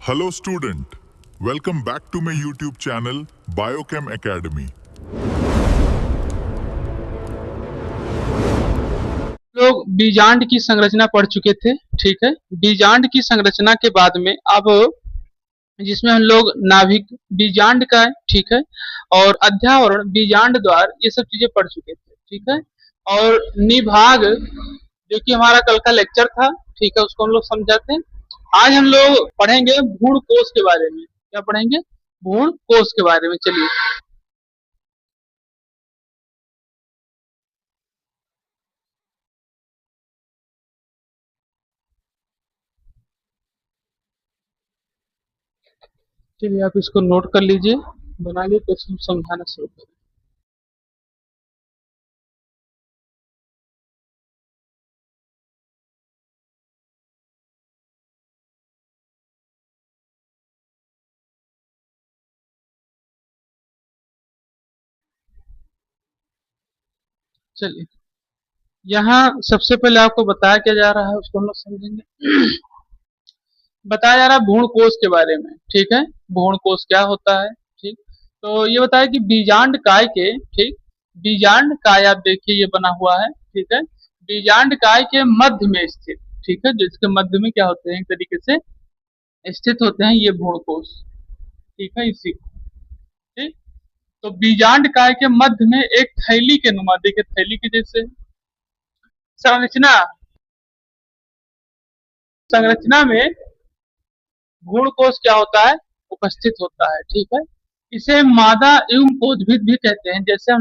Hello student, welcome back to my YouTube channel Biochem Academy. लोग बीजांड की संरचना पढ़ चुके थे। ठीक है, बीजांड की संरचना के बाद में अब जिसमें हम लोग नाभिक बीजांड का है, ठीक है, और अध्यावरण बीजांड द्वार ये सब चीजें पढ़ चुके थे। ठीक है, और निभाग जो कि हमारा कल का लेक्चर था, ठीक है, उसको हम लोग समझाते हैं। आज हम लोग पढ़ेंगे भ्रूण कोश के बारे में। क्या पढ़ेंगे? भ्रूण कोश के बारे में। चलिए चलिए आप इसको नोट कर लीजिए, बना लीजिए, तो इसको समझाना शुरू करें। चलिए, यहाँ सबसे पहले आपको बताया क्या जा रहा है उसको हम लोग समझेंगे। बताया जा रहा है भ्रूण कोश के बारे में। ठीक है, भ्रूण कोश क्या होता है? ठीक, तो ये बताया कि बीजांड काय के, ठीक, बीजांड काय आप देखिए ये बना हुआ है। ठीक है, बीजांड काय के मध्य में स्थित, ठीक है, जिसके मध्य में क्या होते हैं, एक तरीके से स्थित होते हैं ये भ्रूण कोश। ठीक है, इसी को, ठीक, तो बीजांड काय के मध्य में एक थैली के नुमा, देखिए थैली के जैसे संरचना, संरचना में भ्रूण कोश क्या होता है, उपस्थित होता है। ठीक है, इसे मादा एवं कोदभिद भी कहते हैं। जैसे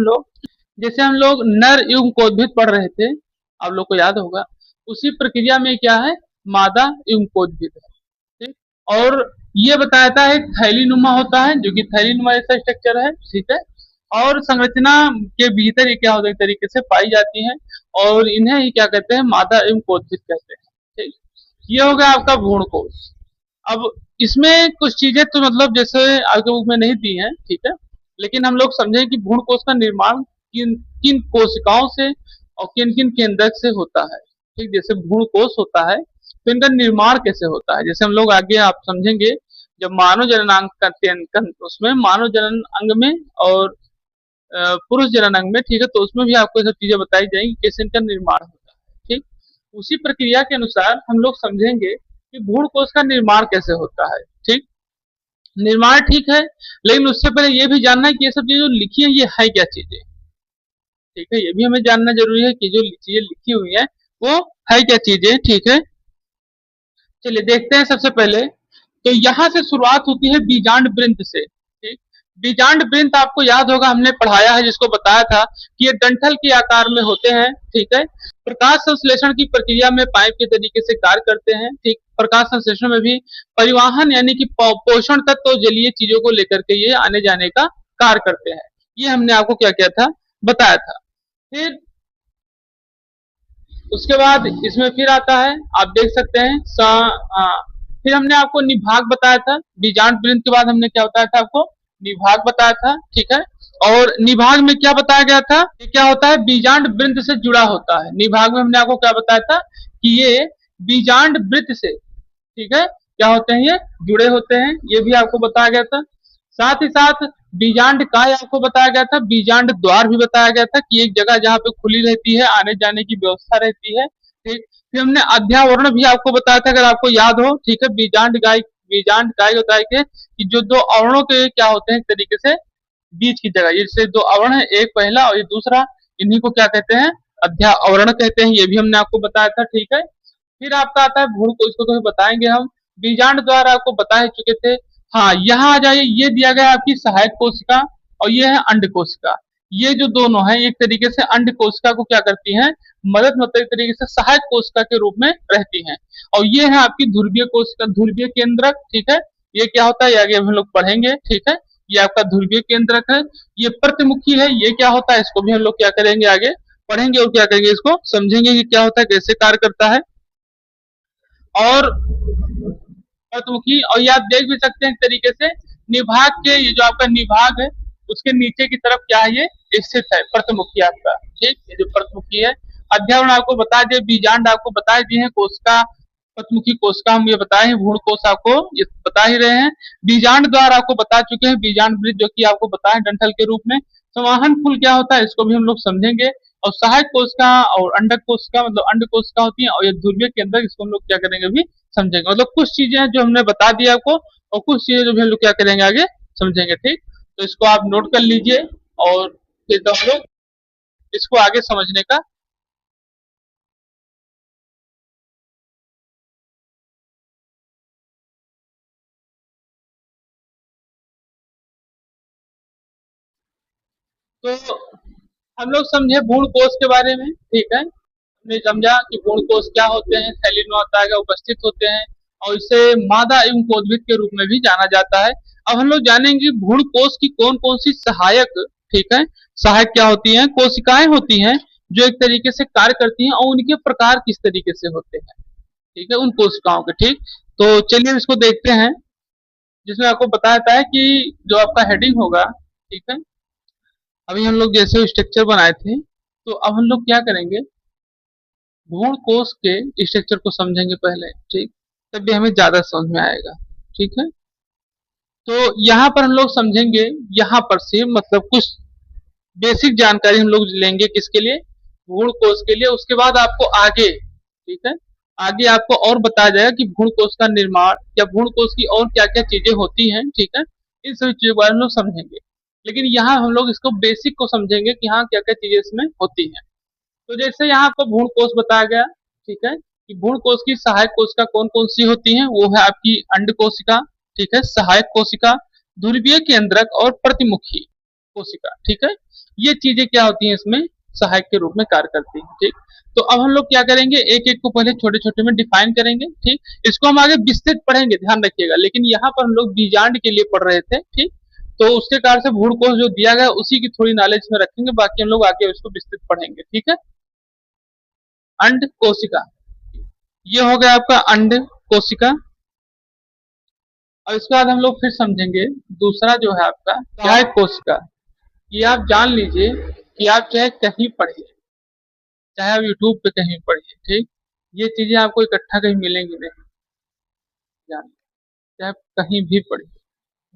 हम लोग नर एवं कोदभिद पढ़ रहे थे, आप लोग को याद होगा, उसी प्रक्रिया में क्या है, मादा एवं कोदभिद है। ठीक, और ये बताता है थैलीनुमा होता है, जो कि थैलीनुमा ऐसा स्ट्रक्चर है। ठीक है, और संरचना के भीतर ये क्या होता है, एक तरीके से पाई जाती है, और इन्हें ही क्या कहते हैं, मादा एवं कोदभिद कहते हैं। ठीक, ये हो गया आपका भ्रूण कोश। अब इसमें कुछ चीजें तो मतलब जैसे आगे बुक में नहीं दी हैं, ठीक है, लेकिन हम लोग समझें कि भ्रूण कोश का निर्माण किन किन कोशिकाओं से और किन किन केंद्रक से होता है। ठीक, जैसे भ्रूण कोश होता है तो इनका निर्माण कैसे होता है, जैसे हम लोग आगे आप समझेंगे जब मानव जननांग का उसमें मानव जनन अंग में और पुरुष जनन अंग में, ठीक है, तो उसमें भी आपको ये सब चीजें बताई जाएंगी कैसे इनका निर्माण होता है। ठीक, उसी प्रक्रिया के अनुसार हम लोग समझेंगे कि भ्रूण कोश का निर्माण कैसे होता है। ठीक, निर्माण ठीक है, लेकिन उससे पहले ये भी जानना है कि ये सब चीजें जो लिखी है ये है क्या चीजें। ठीक है, ये भी हमें जानना जरूरी है कि जो चीजें लिखी हुई है वो है क्या चीजें। ठीक है, चलिए देखते हैं। सबसे पहले तो यहाँ से शुरुआत होती है बीजांड वृंत से। ठीक, बीजांड वृंत आपको याद होगा, हमने पढ़ाया है, जिसको बताया था कि ये डंठल के आकार में होते हैं। ठीक है, प्रकाश संश्लेषण की प्रक्रिया में पाइप के तरीके से कार्य करते हैं। ठीक, प्रकाश संश्लेषण में भी परिवहन यानी कि पोषण तत्व तो जलीय चीजों को लेकर के ये आने जाने का कार्य करते हैं। ये हमने आपको क्या किया था, बताया था। फिर उसके बाद इसमें फिर आता है, आप देख सकते हैं फिर हमने आपको निभाग बताया था। बीजांड वृंत के बाद हमने क्या बताया था आपको, निभाग बताया था। ठीक है, और निभाग में क्या बताया गया था, ये क्या होता है, बीजांड वृंत से जुड़ा होता है। निभाग में हमने आपको क्या बताया था कि ये बीजांड वृत्त से, ठीक है, क्या होते हैं, ये जुड़े होते हैं, ये भी आपको बताया गया था। साथ ही साथ बीजांड काय आपको बताया गया था, बीजांड द्वार भी बताया गया था कि एक जगह जहाँ पे खुली रहती है, आने जाने की व्यवस्था रहती है। ठीक, फिर हमने अध्यावरण भी आपको बताया था, अगर आपको याद हो। ठीक है, बीजांड काय होता है कि जो दो आवरणों के क्या होते हैं, एक तरीके से बीच की जगह, ये जैसे दो आवरण है, एक पहला और ये दूसरा, इन्हीं को क्या कहते हैं, अध्यावरण कहते हैं। ये भी हमने आपको बताया था। ठीक है, फिर आपका आता है भ्रूण कोश, इसको तो बताएंगे हम। बीजांड द्वारा आपको बता ही चुके थे। हाँ, यहाँ आ जाइए, ये दिया गया है आपकी सहायक कोशिका और ये है अंड कोशिका। ये जो दोनों है एक तरीके से अंड कोशिका को क्या करती हैं, मदद, मतलब एक तरीके से सहायक कोशिका के रूप में रहती हैं। और ये है आपकी ध्रुवीय कोशिका, ध्रुवीय केंद्रक। ठीक है, ये क्या होता है, आगे हम लोग पढ़ेंगे। ठीक है, ये आपका ध्रुवीय केंद्रक है। ये प्रतिमुखी है, ये क्या होता है, इसको भी हम लोग क्या करेंगे, आगे पढ़ेंगे और क्या करेंगे, इसको समझेंगे कि क्या होता है, कैसे कार्य करता है। और प्रतिमुखी, और ये आप देख भी सकते हैं एक तरीके से निभाग के, ये जो आपका निभाग है उसके नीचे की तरफ क्या है, ये स्थित है प्रतिमुखी आपका। ठीक, ये जो प्रतिमुखी है। अध्यावरण आपको बता दिए, बीजांड आपको बता दिए हैं, कोशिका पथमुखी कोशिका हम ये बताए हैं, भ्रूण कोश आपको ये बता ही रहे हैं। बीजांड द्वार आपको बता चुके हैं, बीजांड वृत्त जो कि आपको बताए डंठल के रूप में। संवाहन फूल क्या होता है इसको भी हम लोग समझेंगे। और सहायक कोशिका और अंडक कोशिका मतलब अंड कोशिका होती है, और ये ध्रुवीय केंद्रक इसको हम लोग क्या करेंगे अभी समझेंगे। मतलब कुछ चीजें हैं जो हमने बता दिया आपको, और कुछ चीजें जो भी हम लोग क्या करेंगे आगे समझेंगे, ठीक। तो इसको आप नोट कर लीजिए, और फिर तो हम लोग इसको आगे समझने का। तो हम लोग समझे भ्रूण कोश के बारे में, ठीक है। हमने समझा कि भ्रूण कोश क्या होते हैं, थैलीन में उपस्थित होते हैं, और इसे मादा एवं कोदभिद के रूप में भी जाना जाता है। अब हम लोग जानेंगे भ्रूण कोश की कौन कौन सी सहायक, ठीक है, सहायक क्या होती हैं, कोशिकाएं होती हैं जो एक तरीके से कार्य करती हैं, और उनके प्रकार किस तरीके से होते हैं, ठीक है, उन कोशिकाओं के, ठीक। तो चलिए इसको देखते हैं, जिसमें आपको बताया है कि जो आपका हेडिंग होगा, ठीक है। अभी हम लोग जैसे स्ट्रक्चर बनाए थे, तो अब हम लोग क्या करेंगे, भ्रूण कोश के स्ट्रक्चर को समझेंगे पहले, ठीक, तभी हमें ज्यादा समझ में आएगा, ठीक है। तो यहाँ पर हम लोग समझेंगे, यहाँ पर से मतलब कुछ बेसिक जानकारी हम लोग लेंगे किसके लिए, भ्रूण कोश के लिए। उसके बाद आपको आगे, ठीक है, आगे आपको और बताया जाएगा कि भ्रूण कोश का निर्माण या भ्रूण कोश की और क्या क्या चीजें होती हैं, ठीक है, इन सभी चीजों के बारे में हम लोग समझेंगे। लेकिन यहाँ हम लोग इसको बेसिक को समझेंगे कि हाँ क्या क्या चीजें इसमें होती हैं। तो जैसे यहाँ आपको भ्रूण कोश बताया गया, ठीक है, कि भ्रूण कोश की सहायक कोशिका कौन कौन सी होती हैं, वो है आपकी अंड कोशिका, ठीक है, सहायक कोशिका, ध्रुवीय केंद्रक और प्रतिमुखी कोशिका, ठीक है। ये चीजें क्या होती हैं इसमें सहायक के रूप में कार्य करती हैं, ठीक। तो अब हम लोग क्या करेंगे, एक एक को पहले छोटे छोटे में डिफाइन करेंगे, ठीक। इसको हम आगे विस्तृत पढ़ेंगे, ध्यान रखिएगा, लेकिन यहाँ पर हम लोग बीजांड के लिए पढ़ रहे थे, ठीक। तो उसके कारण से भ्रूण कोश जो दिया गया उसी की थोड़ी नॉलेज में रखेंगे, बाकी हम लोग आगे उसको विस्तृत पढ़ेंगे, ठीक है। अंड कोशिका, ये हो गया आपका अंड कोशिका। और इसके बाद हम लोग फिर समझेंगे दूसरा जो है आपका सहायक कोशिका। ये आप जान लीजिए कि आप चाहे कहीं पढ़िए, चाहे आप यूट्यूब पे कहीं पढ़िए, ठीक, ये चीजें आपको इकट्ठा कहीं मिलेंगी नहीं, जान, चाहे आप कहीं भी पढ़िए।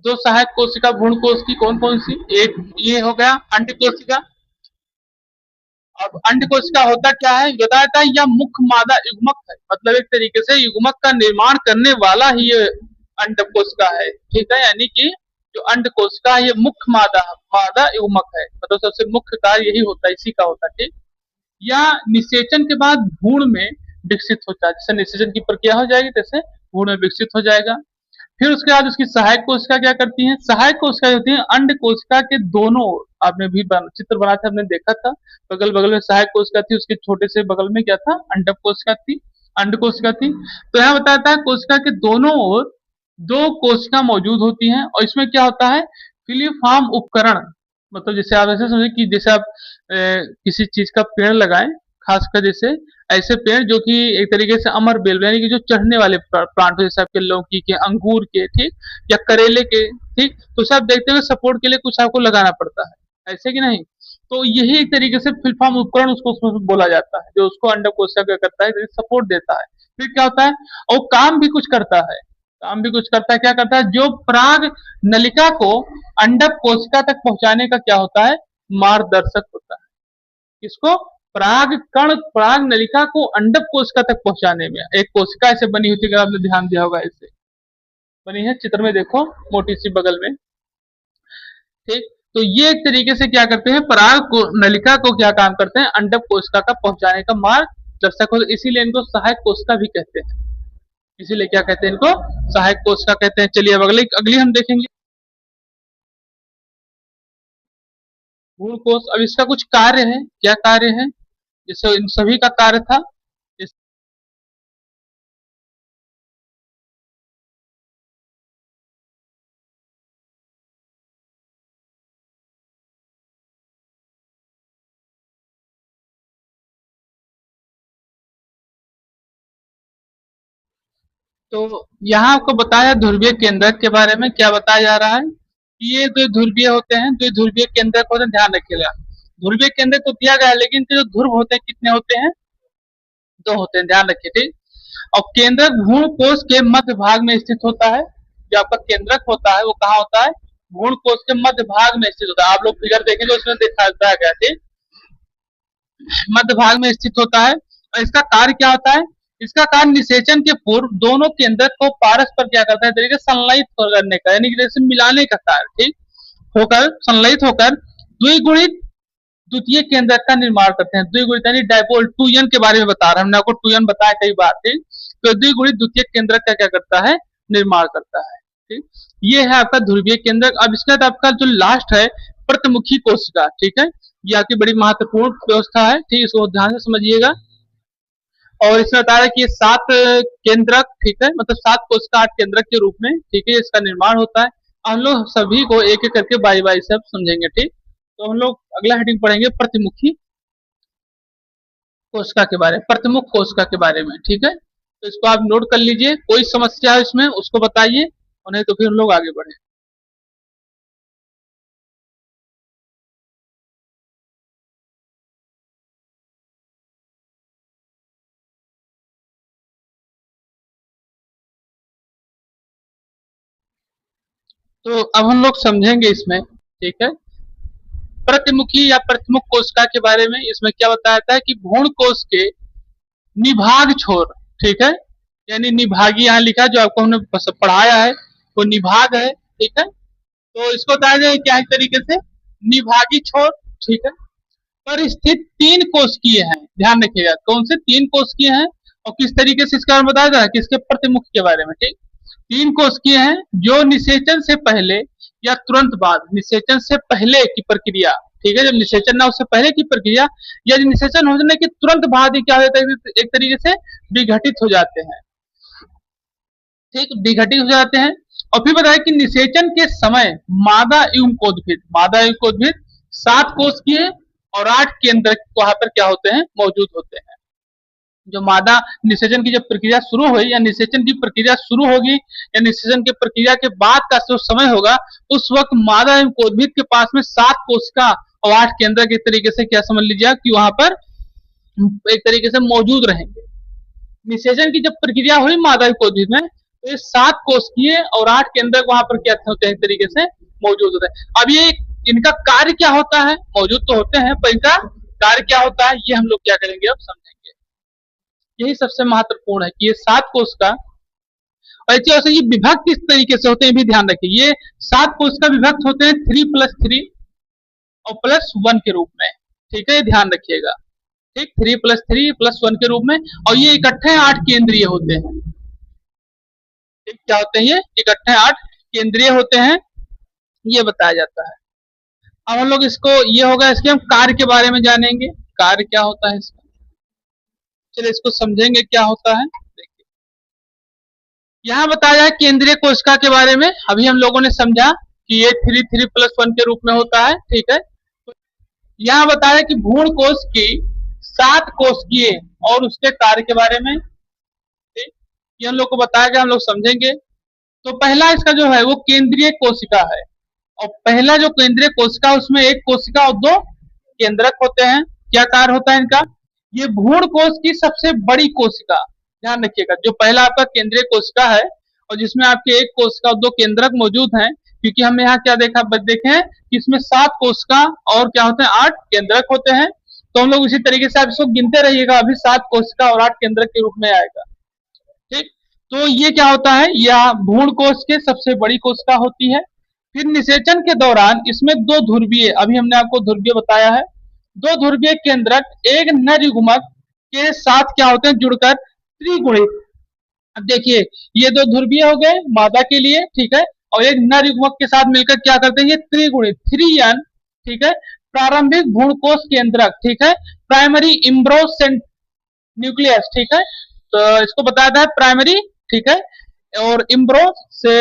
दो सहायक कोशिका भ्रूण कोश की कौन कौन सी, एक ये हो गया अंड कोशिका। अब अंड कोशिका होता क्या है, बताया यह मुख्य मादा युग्मक है, मतलब एक तरीके से युग्मक का निर्माण करने वाला ही ये अंड कोशिका है, ठीक है। यानी कि जो अंड कोशिका है ये मुख्य मादा मादा युग्मक है, मतलब सबसे मुख्य कार्य यही होता है, इसी का होता है, ठीक। या निषेचन के बाद भ्रूण में विकसित होता है, जैसे निषेचन की प्रक्रिया हो जाएगी तैसे भ्रूण में विकसित हो जाएगा। फिर उसके बाद उसकी सहायक कोशिका क्या करती है, सहायक कोशिका होती है अंड कोशिका के दोनों ओर, आपने भी चित्र बना था, हमने देखा था, बगल बगल में सहायक कोशिका थी, उसके छोटे से बगल में क्या था, अंडक कोशिका थी, अंड कोशिका थी। तो यहाँ बताता है कोशिका के दोनों ओर दो कोशिका मौजूद होती हैं, और इसमें क्या होता है, फिलीफॉर्म उपकरण, मतलब जैसे आप ऐसे समझे कि जैसे आप किसी चीज का पेड़ लगाएं, खासकर जैसे ऐसे पेड़ जो कि एक तरीके से अमर बेल यानी कि जो चढ़ने वाले प्लांट, जैसे आपके लौकी के, अंगूर के, ठीक, या करेले के, ठीक, तो सब देखते हुए सपोर्ट के लिए कुछ आपको लगाना पड़ता है, ऐसे कि नहीं। तो यही एक तरीके से फिलफॉर्म उपकरण उसको उसमें बोला जाता है, जो उसको अंडा कोशिका क्या करता है, सपोर्ट देता है। फिर क्या होता है, और काम भी कुछ करता है, काम भी कुछ करता है, क्या करता है, जो पराग नलिका को अंडक कोशिका तक पहुंचाने का क्या होता है, मार्गदर्शक होता है। किसको, पराग कण पराग नलिका को अंडक कोशिका तक पहुंचाने में। एक कोशिका ऐसे बनी होती है, अगर आपने ध्यान दिया होगा, ऐसे बनी है, चित्र में देखो मोटी सी बगल में, ठीक। तो ये एक तरीके से क्या करते हैं, पराग को नलिका को क्या काम करते हैं, अंडक कोशिका का पहुंचाने का मार्ग दर्शक हो, इसीलिए इनको सहायक कोशिका भी कहते हैं, इसीलिए क्या कहते हैं, इनको सहायक कोशिका कहते हैं। चलिए अब अगली अगली हम देखेंगे भ्रूण कोश। अब इसका कुछ कार्य है, क्या कार्य है, जैसे इन सभी का कार्य था इस, तो यहाँ आपको बताया ध्रुवीय केंद्रक के बारे में, क्या बताया जा रहा है कि ये द्विध्रुवीय होते हैं, द्विध्रुवीय केंद्रक होते हैं, ध्यान रखिएगा। ध्रुवीय केंद्रक तो दिया गया है, लेकिन जो ध्रुव होते हैं कितने होते हैं, दो होते हैं, ध्यान रखिए, ठीक। और केंद्रक भ्रूण कोश के मध्य भाग में स्थित होता है। जो आपका केंद्रक होता है वो कहाँ होता है? भ्रूण कोश के मध्य भाग में स्थित होता है। आप लोग फिगर देखेंगे उसमें दिखाया गया है, मध्य भाग में स्थित होता है। और इसका कार्य क्या होता है? इसका कार्य निषेचन के पूर्व दोनों केंद्रक को पारस्पर क्या करता है, तरीके संलयित करने का, यानी कि जैसे मिलाने का कार्य, ठीक होकर, संलयित होकर द्विगुणित द्वितीय केंद्रक का निर्माण करते हैं। द्विगुणित यानी डायपोल, 2n के बारे में बता रहा है, हमने आपको 2n बताया कई बार, ठीक। तो द्विगुणित द्वितीय केंद्रक का क्या करता है? निर्माण करता है, ठीक। ये है आपका ध्रुवीय केंद्रक। अब इसके बाद आपका जो लास्ट है प्रतिमुखी कोशिका, ठीक है। ये आपकी बड़ी महत्वपूर्ण व्यवस्था है, ठीक, इसको ध्यान से समझिएगा। और इसमें बता रहा है कि ये 7 केंद्रक, ठीक है, मतलब 7 कोशिका 8 केंद्रक के रूप में, ठीक है, इसका निर्माण होता है। हम लोग सभी को एक एक करके बाई बाई सब समझेंगे, ठीक। तो हम लोग अगला हेडिंग पढ़ेंगे प्रतिमुखी कोशिका के बारे में, प्रतिमुख कोशिका के बारे में, ठीक है। तो इसको आप नोट कर लीजिए, कोई समस्या है इसमें उसको बताइए, और नहीं तो फिर हम लोग आगे बढ़े। तो अब हम लोग समझेंगे इसमें, ठीक है, प्रतिमुखी या प्रतिमुख कोशिका के बारे में। इसमें क्या बताया जाता है कि भ्रूण कोश के निभाग छोर, ठीक है, यानी निभागी यहाँ लिखा जो आपको हमने पढ़ाया है वो निभाग है, ठीक है। तो इसको बताया जाए क्या है तरीके से, निभागी छोर, ठीक है, पर स्थित 3 कोशिकीय हैं। ध्यान रखिएगा कौन से 3 कोशिकीय हैं और किस तरीके से इसका बारे में बताया जा रहा है, किसके प्रतिमुख के बारे में, ठीक। 3 कोशिकीय हैं जो निषेचन से पहले या तुरंत बाद, निषेचन से पहले की प्रक्रिया, ठीक है, जब निषेचन ना उससे पहले की प्रक्रिया या निषेचन होने के तुरंत बाद ही क्या होता है, एक तरीके से विघटित हो जाते हैं, ठीक, विघटित हो जाते हैं। और फिर बताया कि निषेचन के समय मादा एवं कोदभिद, मादा एवं कोदभिद 7 कोशिकीय और 8 केंद्र वहां पर क्या होते हैं, मौजूद होते हैं। जो मादा निषेचन की जब प्रक्रिया शुरू हुई या निषेचन की प्रक्रिया शुरू होगी या निषेचन की प्रक्रिया के बाद का जो समय होगा, उस वक्त मादा एवं कोदभिद के पास में 7 कोशिका और 8 केंद्र एक तरीके से क्या समझ लीजिए कि वहां पर एक तरीके से मौजूद रहेंगे। निषेचन की जब प्रक्रिया हुई मादा कोशिका में, तो ये 7 कोशिकीय और 8 केंद्रक वहां पर क्या होते हैं, एक तरीके से मौजूद होते हैं। अब ये इनका कार्य क्या होता है, मौजूद तो होते हैं पर इनका कार्य क्या होता है, ये हम लोग क्या करेंगे अब समझेंगे। यही सबसे महत्वपूर्ण है कि ये 7 कोशिका, और ऐसे ये विभक्त किस तरीके से होते हैं भी ध्यान रखिए। ये 7 कोशिका विभक्त होते हैं 3+3 और +1 के रूप में, ठीक है, ध्यान रखिएगा, ठीक, 3+3+1 के रूप में। और ये इकट्ठे 8 केंद्रीय होते हैं, ठीक, क्या होते हैं, ये इकट्ठे 8 केंद्रीय होते हैं, ये बताया जाता है। अब हम लोग इसको, ये होगा इसके हम कार्य के बारे में जानेंगे, कार्य क्या होता है इसका। चलिए इसको समझेंगे क्या होता है। देखिए यहाँ बताया है केंद्रीय कोशिका के बारे में, अभी हम लोगों ने समझा कि ये 3+1 के रूप में होता है, ठीक है। यहाँ बताया कि भ्रूण कोश की 7 कोशिकीय और उसके कार्य के बारे में, ठीक, ये हम लोग को बताया गया, हम लोग समझेंगे। तो पहला इसका जो है वो केंद्रीय कोशिका है, और पहला जो केंद्रीय कोशिका उसमें एक कोशिका और 2 केंद्रक होते हैं। क्या कार्य होता है इनका, ये भ्रूण कोश की सबसे बड़ी कोशिका, ध्यान रखिएगा, जो पहला आपका केंद्रीय कोशिका है और जिसमें आपके एक कोशिका और 2 केंद्रक मौजूद हैं, क्योंकि हमने यहाँ क्या देखा, देखे हैं कि इसमें 7 कोशिका और क्या होते हैं, 8 केंद्रक होते हैं। तो हम लोग इसी तरीके से आप इसको गिनते रहिएगा, अभी 7 कोशिका और 8 केंद्रक के रूप में आएगा, ठीक। तो ये क्या होता है, यह भ्रूण कोश के सबसे बड़ी कोशिका होती है। फिर निषेचन के दौरान इसमें 2 ध्रुवीय, अभी हमने आपको ध्रुवीय बताया है, 2 ध्रुवीय केंद्रक एक नर युग्मक के साथ क्या होते हैं, जुड़कर त्रिगुणित। अब देखिए ये 2 ध्रुवीय हो गए मादा के लिए, ठीक है, और एक नर युग्मक के साथ मिलकर क्या करते हैं, ये त्रिगुणित 3n, ठीक है, प्रारंभिक भ्रूण कोश केंद्रक, ठीक है, प्राइमरी इम्ब्रोसेंट न्यूक्लियस, ठीक है। तो इसको बताया था प्राइमरी, ठीक है, और इम्ब्रो से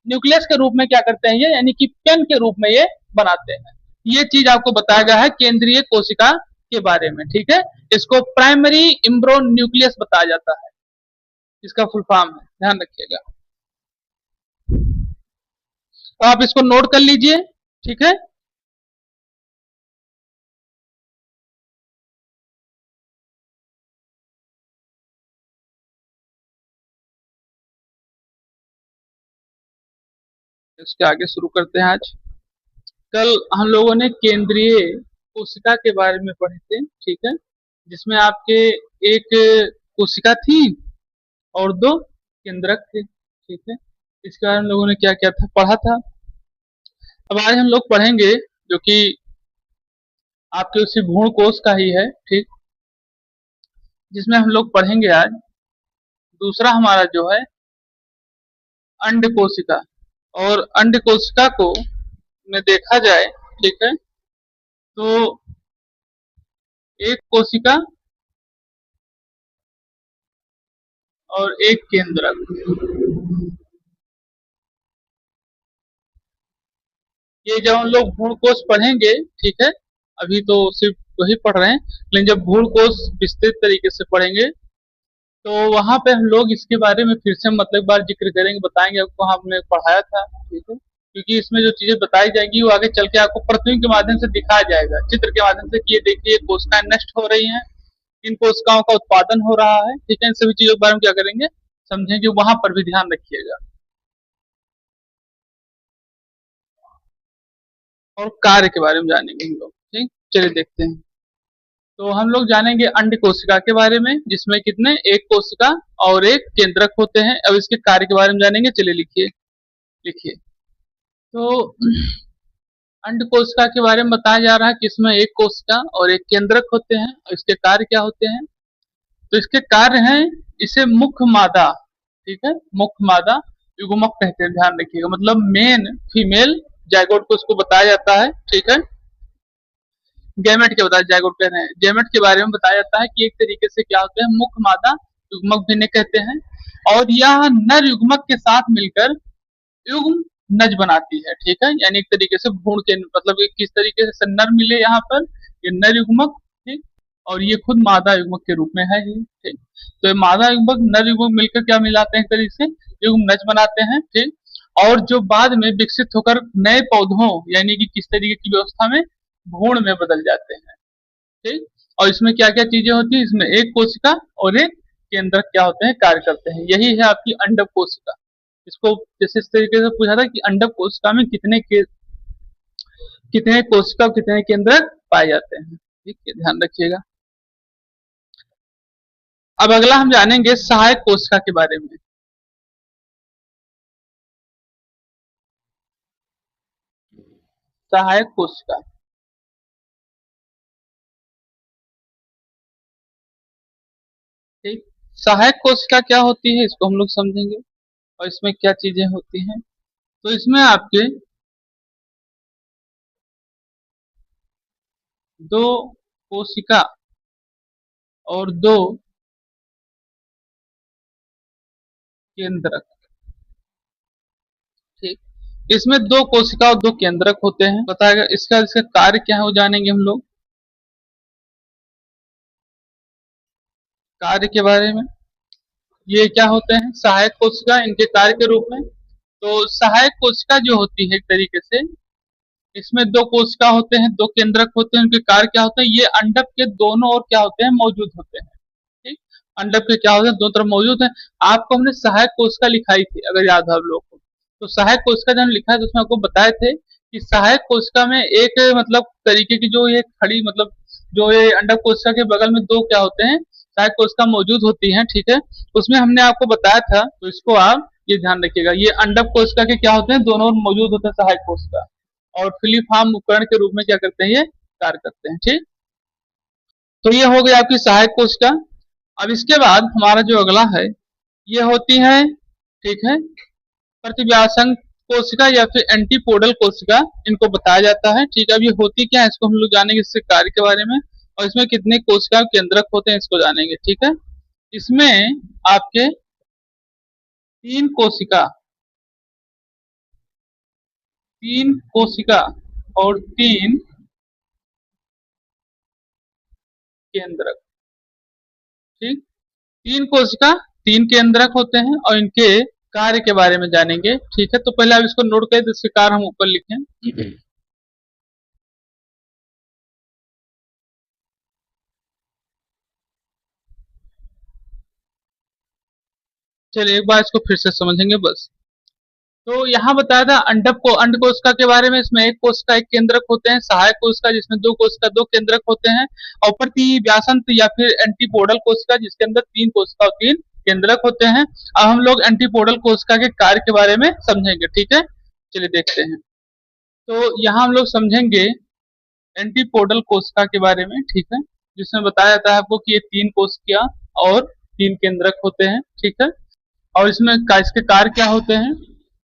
न्यूक्लियस के रूप में क्या करते हैं ये, यानी कि पेन के रूप में ये बनाते हैं। ये चीज आपको बताया गया है केंद्रीय कोशिका के बारे में, ठीक है। इसको प्राइमरी इम्ब्रो न्यूक्लियस बताया जाता है, इसका फुल फॉर्म है, ध्यान रखिएगा। तो आप इसको नोट कर लीजिए, ठीक है। इसके आगे शुरू करते हैं आज। कल हम लोगों ने केंद्रीय कोशिका के बारे में पढ़े थे, ठीक है, जिसमें आपके एक कोशिका थी और दो केंद्रक थे, ठीक है। इसके बारे में हम लोगों ने क्या क्या था पढ़ा था। अब आज हम लोग पढ़ेंगे जो कि आपके उसी भ्रूण कोश का ही है, ठीक, जिसमें हम लोग पढ़ेंगे आज दूसरा हमारा जो है अंड कोशिका। और अंड कोशिका को में देखा जाए, ठीक है, तो एक कोशिका और एक केंद्रक। ये जब हम लोग भ्रूण कोश पढ़ेंगे, ठीक है, अभी तो सिर्फ वही पढ़ रहे हैं, लेकिन जब भ्रूण कोश विस्तृत तरीके से पढ़ेंगे तो वहां पे हम लोग इसके बारे में फिर से मतलब एक बार जिक्र करेंगे, बताएंगे आपको हमने पढ़ाया था, ठीक है, क्योंकि इसमें जो चीजें बताई जाएंगी वो आगे चल के आपको प्रतिबिंब के माध्यम से दिखाया जाएगा, चित्र के माध्यम से कि ये देखिए कोशिकाएं नष्ट हो रही हैं, इन कोशिकाओं का उत्पादन हो रहा है, ठीक है। इन सभी चीजों के बारे में क्या करेंगे, समझेंगे, वहां पर भी ध्यान रखिएगा। और कार्य के बारे में जानेंगे हम लोग, ठीक, चलिए देखते हैं। तो हम लोग जानेंगे अंड कोशिका के बारे में, जिसमें कितने एक कोशिका और एक केंद्रक होते हैं। अब इसके कार्य के बारे में जानेंगे, चलिए लिखिए लिखिए। तो अंड कोशिका के बारे में बताया जा रहा है कि इसमें एक कोशिका और एक केंद्रक होते हैं और इसके कार्य क्या होते हैं। तो इसके कार्य हैं, इसे मुख्य मादा, ठीक है, मुख्य मादा युग्मक कहते हैं, ध्यान रखिएगा, मतलब मेन फीमेल जायगोट को उसको बताया जाता है, ठीक है। गैमेट के बताया, जायगोट कह रहे हैं, गैमेट के बारे में बताया जाता है कि एक तरीके से क्या होते हैं, मुख्य मादा युग्मक भी इन्हें कहते हैं। और यह नर युग्मक के साथ मिलकर युग्म नज बनाती है, ठीक है, यानी एक तरीके से भ्रूण के मतलब किस तरीके से नर मिले यहाँ पर, ये नर युग्मक, ठीक, और ये खुद मादा युग्मक के रूप में है ही, ठीक। तो ये मादा युग्मक नर युग्मक मिलकर क्या मिलाते हैं, एक तरीके से युग्म नज बनाते हैं, ठीक। और जो बाद में विकसित होकर नए पौधों यानी कि किस तरीके की व्यवस्था में भ्रूण में बदल जाते हैं, ठीक। और इसमें क्या क्या चीजें होती है, इसमें एक कोशिका और एक केंद्रक क्या होते हैं, कार्य करते हैं। यही है आपकी अंडक कोशिका। इसको जैसे इस तरीके से पूछा था कि अंडक कोशिका में कितने कोशिका और कितने केंद्रक पाए जाते हैं, ठीक है, ध्यान रखिएगा। अब अगला हम जानेंगे सहायक कोशिका के बारे में। सहायक कोशिका, ठीक, सहायक कोशिका क्या होती है इसको हम लोग समझेंगे और इसमें क्या चीजें होती हैं। तो इसमें आपके दो कोशिका और दो केंद्रक, ठीक, इसमें दो कोशिका और दो केंद्रक होते हैं, बताएगा इसका इसका कार्य क्या है वो जानेंगे हम लोग, कार्य के बारे में। ये क्या होते हैं, सहायक कोशिका, इनके कार्य के रूप में। तो सहायक कोशिका जो होती है एक तरीके से, इसमें दो कोशिका होते हैं, दो केंद्रक होते हैं, उनके कार्य क्या होते हैं, ये अंडक के दोनों ओर क्या होते हैं, मौजूद होते हैं, ठीक, अंडक के क्या होते हैं, दोनों तरफ मौजूद है। आपको हमने सहायक कोशिका लिखाई थी अगर याद है आप लोग को, तो सहायक कोशिका जब लिखा है तो उसमें आपको बताए थे कि सहायक कोशिका में एक मतलब तरीके की जो ये खड़ी मतलब जो ये अंडक कोशिका के बगल में दो क्या होते हैं, सहायक कोशिका मौजूद होती है, ठीक है। उसमें हमने आपको बताया था, तो इसको आप ये ध्यान रखिएगा, ये अंडक कोशिका के क्या होते हैं, दोनों ओर मौजूद होते हैं सहायक कोशिका, और फिलीफार्म उपकरण के रूप में क्या करते हैं, ये कार्य करते हैं, ठीक। तो ये हो गई आपकी सहायक कोशिका। अब इसके बाद हमारा जो अगला है, ये होती है, ठीक है, प्रतिव्यासंग कोशिका या फिर एंटीपोडल कोशिका, इनको बताया जाता है, ठीक है। अब ये होती क्या है इसको हम लोग जानेंगे, इसके कार्य के बारे में, और इसमें कितने कोशिका केंद्रक होते हैं इसको जानेंगे, ठीक है। इसमें आपके तीन कोशिका, तीन कोशिका और तीन केंद्रक, ठीक, तीन कोशिका तीन केंद्रक होते हैं और इनके कार्य के बारे में जानेंगे, ठीक है। तो पहले आप इसको नोट करें, इसके कार्य हम ऊपर लिखें। चलिए एक बार इसको फिर से समझेंगे बस। तो यहाँ बताया था अंडक को अंड कोशिका के बारे में। इसमें एक कोशिका एक केंद्रक होते हैं, सहायक कोशिका जिसमें दो कोशिका दो केंद्रक होते हैं, और प्रति व्यासंत या फिर एंटीपोडल कोशिका जिसके अंदर तीन कोशिका और तीन केंद्रक होते हैं। अब हम लोग एंटीपोडल कोशिका के कार्य के बारे में समझेंगे, ठीक है। चलिए देखते हैं। तो यहाँ हम लोग समझेंगे एंटीपोडल कोशिका के बारे में, ठीक है, जिसमें बताया जाता है आपको कि ये तीन कोशिका और तीन केंद्रक होते हैं, ठीक है। और इसके कार्य क्या होते हैं।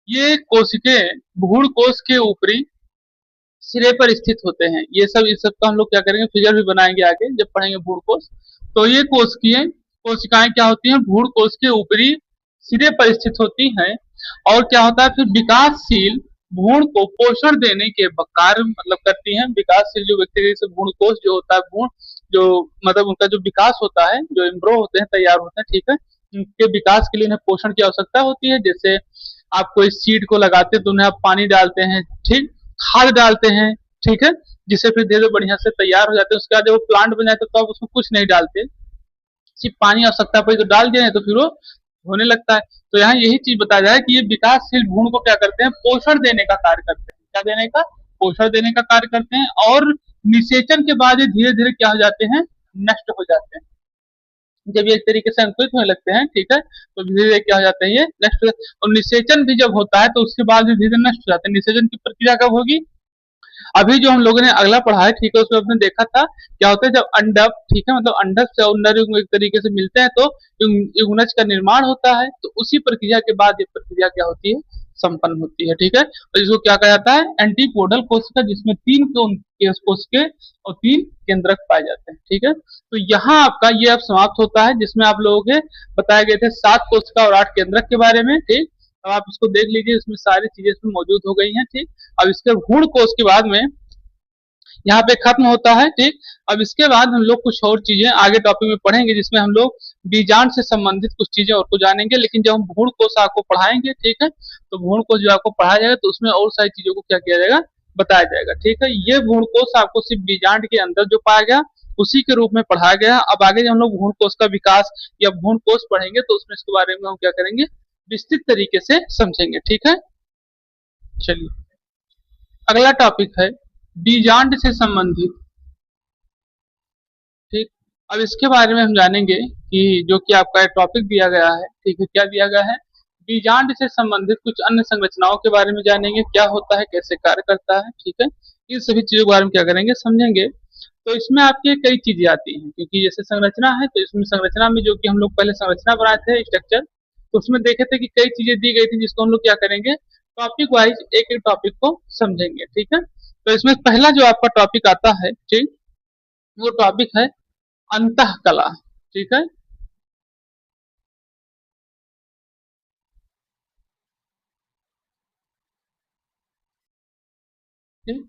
ये कोशिकाएं भ्रूण कोश के ऊपरी सिरे पर स्थित होते हैं। ये सब इस सब का हम लोग क्या करेंगे, फिगर भी बनाएंगे आगे जब पढ़ेंगे भ्रूण कोश। तो ये कोशिकाएं क्या होती हैं, भ्रूण कोश के ऊपरी सिरे पर स्थित होती हैं। और क्या होता है फिर विकासशील भ्रूण को पोषण देने के कार्य मतलब करती हैं। विकासशील जो व्यक्ति जैसे भ्रूण कोश जो होता है, भ्रूण जो मतलब उनका जो विकास होता है, जो एम्ब्रो होते हैं तैयार होते हैं, ठीक है, उनके विकास के लिए उन्हें पोषण की आवश्यकता होती है। जैसे आप कोई सीड को लगाते हैं तो उन्हें आप पानी डालते हैं, ठीक, खाद डालते हैं, ठीक है, जिससे फिर धीरे बढ़िया से तैयार हो जाते हैं। उसके बाद जब वो प्लांट बन जाते हैं तो आप उसमें कुछ नहीं डालते, सिर्फ पानी आवश्यकता पड़ी तो डाल दिए, तो फिर वो होने लगता है। तो यहाँ यही चीज बताया जाए कि ये विकासशील भ्रूण को क्या करते हैं, पोषण देने का कार्य करते हैं। क्या देने का, पोषण देने का कार्य करते हैं। और निषेचन के बाद ये धीरे धीरे क्या हो जाते हैं, नष्ट हो जाते हैं। जब ये एक तरीके से अंकुरित होने लगते हैं, ठीक है, तो धीरे धीरे क्या हो जाते हैं, ये नष्ट हो। और निषेचन भी जब होता है तो उसके बाद भी धीरे नष्ट हो जाते हैं। निषेचन की प्रक्रिया कब होगी, अभी जो हम लोगों ने अगला पढ़ा है, ठीक है, उसमें आपने देखा था क्या होता है जब अंडक, ठीक है, मतलब अंडक से और नर युग्म एक तरीके से मिलते हैं तो युग्मनज का निर्माण होता है। तो उसी प्रक्रिया के बाद ये प्रक्रिया क्या होती है, संपन्न होती है, ठीक है। और इसको क्या कहा जाता है, एंटीपोडल कोशिका, जिसमें तीन कोशिके और तीन केंद्रक पाए जाते हैं, ठीक है। तो यहाँ आपका ये अब समाप्त होता है, जिसमें आप लोगों के बताए गए थे 7 कोशिका और 8 केंद्रक के बारे में, ठीक। अब आप इसको देख लीजिए, इसमें सारी चीजें इसमें मौजूद हो गई हैं, ठीक। अब इसके भ्रूण कोश के बाद में यहाँ पे खत्म होता है, ठीक। अब इसके बाद हम लोग कुछ और चीजें आगे टॉपिक में पढ़ेंगे, जिसमें हम लोग बीजांड से संबंधित कुछ चीजें और को जानेंगे। लेकिन जब हम भ्रूण कोश आपको पढ़ाएंगे, ठीक है, तो भ्रूण कोश जो आपको पढ़ाया जाएगा तो उसमें और सारी चीजों को क्या किया जाएगा, बताया जाएगा, ठीक है। ये भ्रूण कोश आपको सिर्फ बीजांड के अंदर जो पाया गया उसी के रूप में पढ़ाया गया। अब आगे जब हम लोग भ्रूण कोश का विकास या भ्रूण कोश पढ़ेंगे तो उसमें इसके बारे में हम क्या करेंगे, विस्तृत तरीके से समझेंगे, ठीक है। चलिए अगला टॉपिक है बीजांड से संबंधित, ठीक। अब इसके बारे में हम जानेंगे कि जो कि आपका टॉपिक दिया गया है, ठीक है, क्या दिया गया है, बीजांड से संबंधित कुछ अन्य संरचनाओं के बारे में जानेंगे, क्या होता है, कैसे कार्य करता है, ठीक है। इन सभी चीजों के बारे में क्या करेंगे, समझेंगे। तो इसमें आपके कई चीजें आती हैं, क्योंकि जैसे संरचना है तो इसमें संरचना में जो कि हम लोग पहले संरचना बनाए थे स्ट्रक्चर, तो उसमें देखे थे कि कई चीजें दी गई थी जिसको हम लोग क्या करेंगे, टॉपिक वाइज एक एक टॉपिक को समझेंगे, ठीक है। तो इसमें पहला जो आपका टॉपिक आता है, ठीक, वो टॉपिक है अंतः कला, ठीक है। ठीक?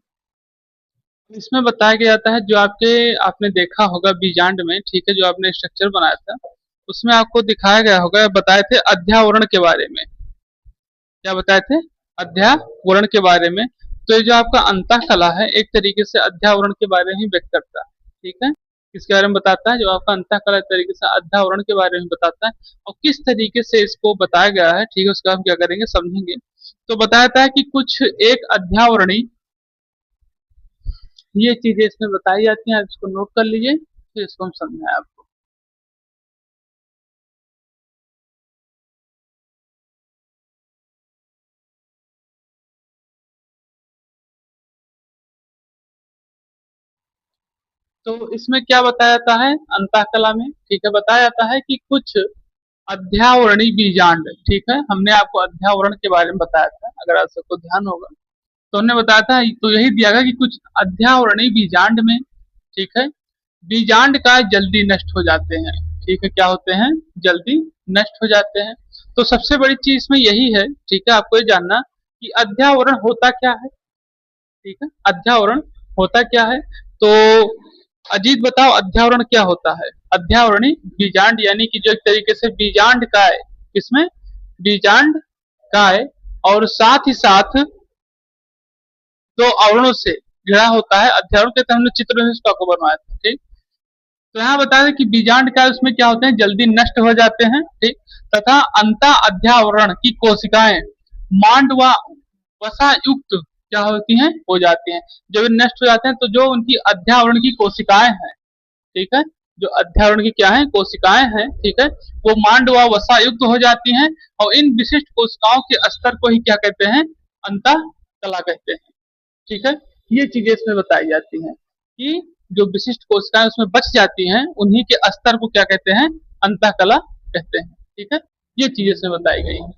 इसमें बताया गया जाता है जो आपने देखा होगा बीजांड में, ठीक है, जो आपने स्ट्रक्चर बनाया था उसमें आपको दिखाया गया होगा, बताए थे अध्यावरण के बारे में। क्या बताए थे, अध्यावरण के बारे में। तो ये जो आपका अंतः कला है एक तरीके से अध्यावरण के बारे में ही व्यक्त करता है, ठीक है। किसके बारे में बताता है, जो आपका अंतः कला एक तरीके से अध्यावरण के बारे में बताता है। और किस तरीके से इसको बताया गया है, ठीक है, उसका हम क्या करेंगे, समझेंगे। तो बताया है कि कुछ एक अध्यावरणी ये चीजें इसमें बताई जाती हैं, आप इसको नोट कर लीजिए, फिर इसको हम समझाएं आपको। तो इसमें क्या बताया जाता है अंतः कला में, ठीक है, बताया जाता है कि कुछ अध्यावरणी बीजांड, ठीक है, हमने आपको अध्यावरण के बारे में बताया था, अगर आप सबको ध्यान होगा तो हमने बताया था, तो यही दिया गया कि कुछ अध्यावरणी बीजांड में, ठीक है, बीजांड का जल्दी नष्ट हो जाते हैं, ठीक है, क्या होते हैं, जल्दी नष्ट हो जाते हैं। तो सबसे बड़ी चीज इसमें यही है, ठीक है, आपको ये जानना कि अध्यावरण होता क्या है, ठीक है, अध्यावरण होता क्या है। तो अजीत बताओ अध्यावरण क्या होता है, अध्यावरणी बीजांड यानी कि जो एक तरीके से बीजांड का है, किसमें, बीजांड का है, और साथ ही साथ दो आवरणों से घिरा होता है। अध्यावरण के तो हमने चित्र में इसको बनवाया था, ठीक। तो यहाँ बता दें कि बीजांड का उसमें क्या होते हैं, जल्दी नष्ट हो जाते हैं, ठीक, तथा अंतः अध्यावरण की कोशिकाएं मांड व वसा युक्त क्या होती हैं, हो जाती हैं। जब ये नष्ट हो जाते हैं तो जो उनकी अध्यावरण की कोशिकाएं हैं, ठीक है, जो अध्यावरण की क्या है, कोशिकाएं हैं, ठीक है, वो मांड व वसा युक्त हो जाती हैं और इन विशिष्ट कोशिकाओं के स्तर को ही क्या कहते हैं, अंतः कला कहते हैं। ठीक है, ये चीजें इसमें बताई जाती हैं कि जो विशिष्ट कोशिकाएं उसमें बच जाती हैं उन्हीं के स्तर को क्या कहते हैं, अंतः कला कहते हैं। ठीक है, ये चीजें इसमें बताई गई हैं।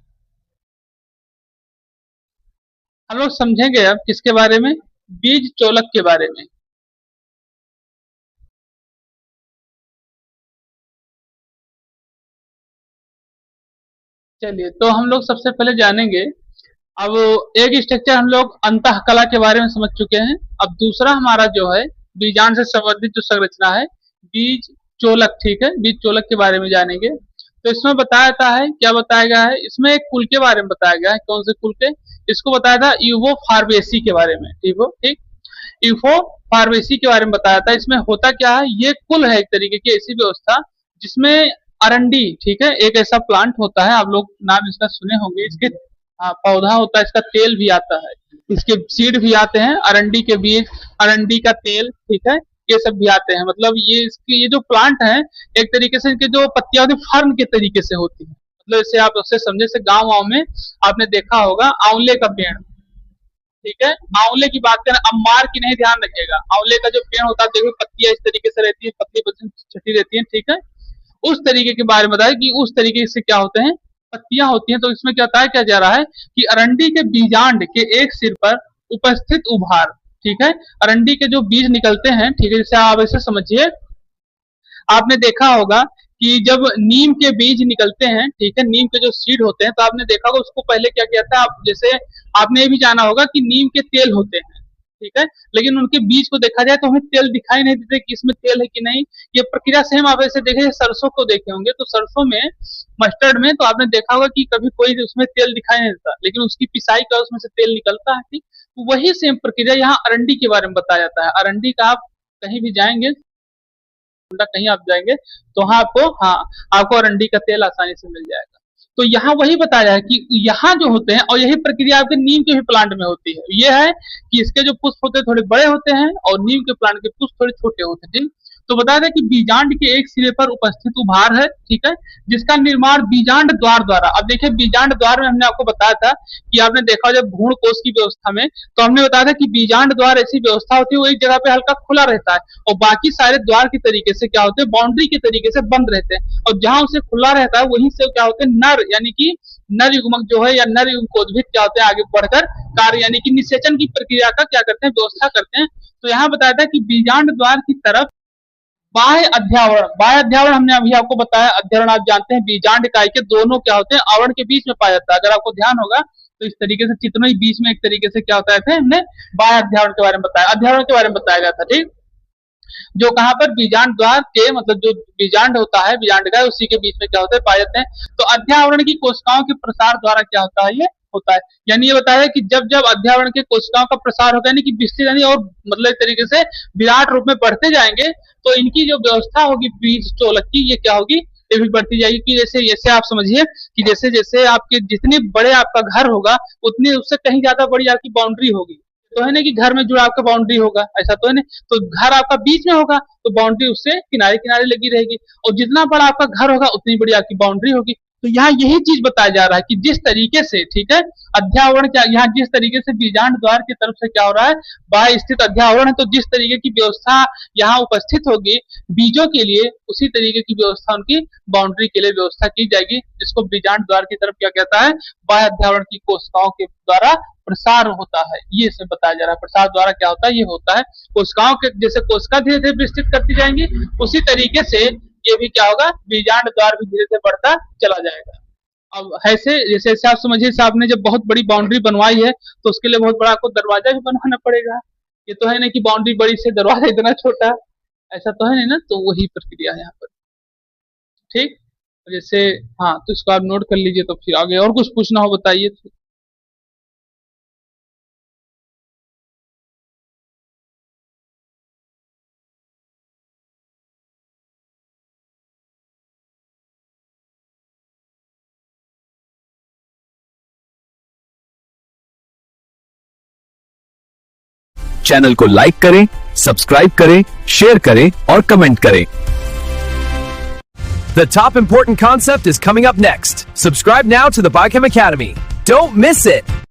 हम लोग समझेंगे अब किसके बारे में, बीज चोलक के बारे में। चलिए, तो हम लोग सबसे पहले जानेंगे। अब एक स्ट्रक्चर हम लोग अंतः कला के बारे में समझ चुके हैं। अब दूसरा हमारा जो है बीजांड से संबंधित जो संरचना है, बीज चोलक, ठीक है, बीज चोलक के बारे में जानेंगे। तो इसमें बताया जाता है, क्या बताया गया है, इसमें एक कुल के बारे में बताया गया है। कौन से कुल के, इसको बताया था यूवो फार्मेसी के बारे में, ठीक हो, ठीक, यूफो फार्मेसी के बारे में बताया था। इसमें होता क्या है, ये कुल है एक तरीके की ऐसी व्यवस्था जिसमें अरंडी, ठीक है, एक ऐसा प्लांट होता है, आप लोग नाम इसका सुने होंगे, इसके पौधा होता है, इसका तेल भी आता है, इसके सीड भी आते हैं, अरंडी के बीज, अरंडी का तेल, ठीक है, ये सब भी आते हैं। मतलब ये इसकी ये जो प्लांट है, एक तरीके से इनके जो पत्तियां होती है फर्न के तरीके से होती है। मतलब इसे आप उससे समझे, से गाँव वाँव में आपने देखा होगा आंवले का पेड़, ठीक है, आंवले की बात करें, अम्मार की नहीं, ध्यान रखिएगा, आंवले का जो पेड़ होता है देखो पत्तियां इस तरीके से रहती है, पत्ती पत्ती छठी रहती है, ठीक है, उस तरीके के बारे में बताया कि उस तरीके से क्या होते हैं, पत्तियां होती हैं। तो इसमें क्या बताया क्या जा रहा है कि अरंडी के बीजांड के एक सिर पर उपस्थित उभार, ठीक है, अरंडी के जो बीज निकलते हैं, ठीक है, जैसे आप ऐसे समझिए, आपने देखा होगा कि जब नीम के बीज निकलते हैं, ठीक है, नीम के जो सीड होते हैं, तो आपने देखा होगा उसको पहले क्या किया था, आप जैसे आपने ये भी जाना होगा कि नीम के तेल होते हैं, ठीक है, लेकिन उनके बीज को देखा जाए तो हमें तेल दिखाई नहीं देते कि इसमें तेल है कि नहीं। ये प्रक्रिया सेम आप ऐसे देखे, सरसों को देखे होंगे, तो सरसों में, मस्टर्ड में, तो आपने देखा होगा कि कभी कोई उसमें तेल दिखाई नहीं देता, लेकिन उसकी पिसाई का उसमें से तेल निकलता है, ठीक। तो वही सेम प्रक्रिया यहाँ अरंडी के बारे में बताया जाता है। अरंडी का आप कहीं भी जाएंगे, कहीं आप जाएंगे तो हाँ आपको, हाँ, आपको अरंडी का तेल आसानी से मिल जाएगा। तो यहाँ वही बताया है कि यहाँ जो होते हैं, और यही प्रक्रिया आपके नीम के भी प्लांट में होती है। ये है कि इसके जो पुष्प होते हैं थोड़े बड़े होते हैं और नीम के प्लांट के पुष्प थोड़े छोटे होते हैं, ठीक। तो बताया था कि बीजांड के एक सिरे पर उपस्थित उभार है, ठीक है, जिसका निर्माण बीजांड द्वार द्वारा। अब देखिए बीजांड द्वार में हमने आपको बताया था कि आपने देखा जब भ्रूण कोश की व्यवस्था में, तो हमने बताया था कि बीजांड द्वार ऐसी व्यवस्था होती है, वो एक जगह पे हल्का खुला रहता है और बाकी सारे द्वार के तरीके से क्या होते हैं, बाउंड्री के तरीके से बंद रहते हैं, और जहां उसे खुला रहता है वहीं से क्या होते हैं, नर यानी कि नर युग्मक जो है या नर युग्मकोद्भिद क्या होते हैं, आगे बढ़कर कार्य यानी कि निषेचन की प्रक्रिया का क्या करते हैं, व्यवस्था करते हैं। तो यहाँ बताया था कि बीजांड द्वार की तरफ बाह्य अध्यावरण, बाह्य अध्यावरण हमने अभी आपको बताया, अध्यावरण आप जानते हैं बीजांड इकाई के दोनों क्या होते हैं, आवरण के बीच में पाया जाता है। अगर आपको ध्यान होगा तो इस तरीके से चित्रों के बीच में एक तरीके से क्या होता है, हमने बाह्य अध्यावरण के बारे में बताया, अध्यावरण के बारे में बताया गया था, ठीक। जो कहाँ पर बीजांड द्वार के, मतलब जो बीजांड होता है, बीजांड का उसी के बीच में क्या होता है, पाए जाते हैं। तो अध्यावरण की कोशिकाओं के प्रसार द्वारा क्या होता है, ये होता है। यानी ये बताया कि जब जब अध्यावरण के कोशिकाओं का प्रसार होगा, यानी कि विस्तृत यानी और मतलब एक तरीके से विराट रूप में बढ़ते जाएंगे, तो इनकी जो व्यवस्था होगी बीज चोलक की, ये क्या होगी, ये भी बढ़ती जाएगी। कि जैसे जैसे आप समझिए कि जैसे जैसे आपके जितने बड़े आपका घर होगा, उतनी उससे कहीं ज्यादा बड़ी आपकी बाउंड्री होगी। तो है ना कि घर में जुड़ा आपका बाउंड्री होगा, ऐसा तो है ना। तो घर आपका बीच में होगा तो बाउंड्री उससे किनारे किनारे लगी रहेगी, और जितना बड़ा आपका घर होगा उतनी बड़ी आपकी बाउंड्री होगी। तो यहाँ यही चीज बताया जा रहा है कि जिस तरीके से, ठीक है, अध्यावरण क्या, यहाँ जिस तरीके से बीजांड द्वार की तरफ से क्या हो रहा है, बाह्य स्थित अध्यावरण है, तो जिस तरीके की व्यवस्था यहाँ उपस्थित होगी बीजों के लिए, उसी तरीके की व्यवस्था उनकी बाउंड्री के लिए व्यवस्था की जाएगी, जिसको बीजांड द्वार की तरफ क्या कहता है, बाह्य अध्यावरण की कोशिकाओं के द्वारा प्रसार होता है। ये इसमें बताया जा रहा है, प्रसार द्वारा क्या होता है, ये होता है। कोशिकाओं के जैसे कोशिका धीरे धीरे विस्तृत करती जाएंगी, उसी तरीके से ये भी क्या होगा, बीजांड द्वार भी धीरे धीरे बढ़ता चला जाएगा। अब ऐसे जैसे जैसे आप समझिए, आपने जब बहुत बड़ी बाउंड्री बनवाई है तो उसके लिए बहुत बड़ा आपको दरवाजा भी बनवाना पड़ेगा। ये तो है नहीं कि बाउंड्री बड़ी से दरवाजा इतना छोटा, ऐसा तो है नहीं ना। तो वही प्रक्रिया है यहाँ पर, ठीक। जैसे, हाँ, तो इसको आप नोट कर लीजिए, तो फिर आगे और कुछ पूछना हो बताइए। चैनल को लाइक करें, सब्सक्राइब करें, शेयर करें और कमेंट करें। The top important concept is coming up next. Subscribe now to the Biochem Academy. Don't miss it.